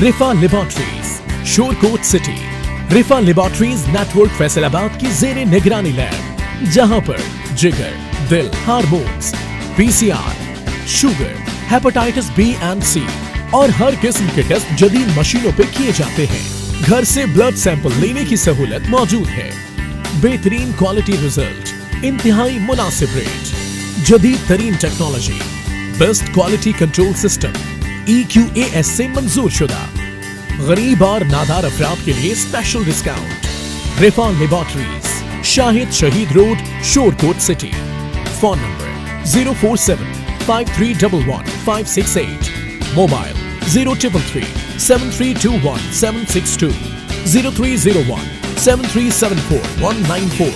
रिफा laboratories, Shorkot city. Rifa laboratories network Faisalabad की जेरे निगरानी लैब, जहां पर जिगर, दिल, hormones, PCR, sugar, hepatitis B and C और हर किस्म के टेस्ट जदीद मशीनों पे किए जाते हैं। घर से ब्लड सैंपल लेने की सहूलत मौजूद है। बेहतरीन क्वालिटी रिजल्ट, इंतहाई मुनासिब रेट, जदीद तरीन technology, best quality control system, EQAS से मंजूर शुदा। गरीब और नादार अफराद के लिए स्पेशल डिस्काउंट। रिफा लेबोरेटरीज, शाहिद शहीद road, Shorkot city. Phone number 04753111568, mobile 0333 7321 762, 0301 7374 194।